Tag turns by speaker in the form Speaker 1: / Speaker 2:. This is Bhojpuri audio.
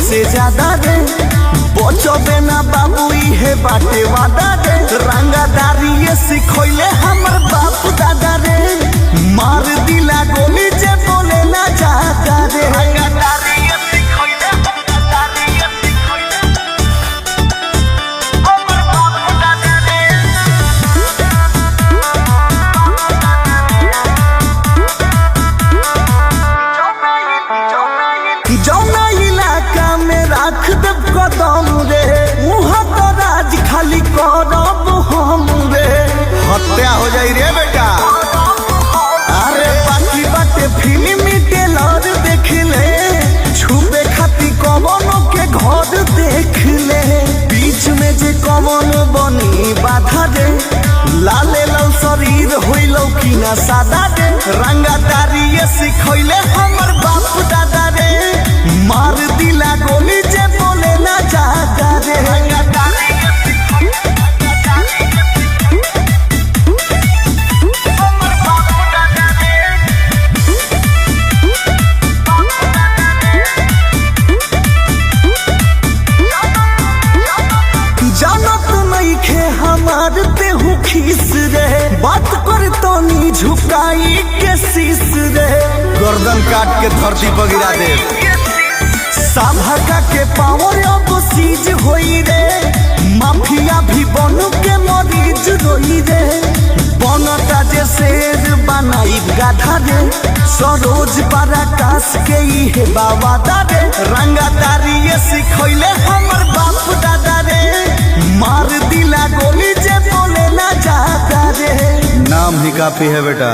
Speaker 1: हमसे ज्यादा रे बचबे ना बाबू इहे बाटे वादा रे रंगादारी ये सिखोइले हमर बाप दादा रे मार दिला गोली जे बोले ना जाता रे रंगादारी ये सिखोइले रंगादारी ये सिखोइले हमर बाप दादा रे जौना इलाका में राख देव कदम रे वहाँ तो राज खाली करब हम रे हत्या हो जाई रे बेटा अरे बाकी बाटे फिल्मी टेलर देख ले छुपे खाती कवनो के घर देख ले बीच में जे कवनो बनी बाधा रे लाले लाल शरीर होइलो कि ना सादा रे रंगादारी ये सिखोइले हमर बाप दादा रे मार दिला गोली जे बोले ना जाता रे रंगादारी ये सिखोइले हमर बाप दादा रे जानत नइखे हमार तेहू खीस रे बात कर तनी झुकाई के शीश रे गर्दन काट के धरती पर गिरा दे साभका के पावर अब सीज होई रे माफिया भी बनू के मरीज रोई रे बनता जे शेर बनाई गाधा रे सरोज पराकाश के इहे बाबा दादे रंगादारी ये सिखोइले हमर बाप दादा रे मार दिला गोली जे बोले ना जाता रे नाम ही काफी है बेटा।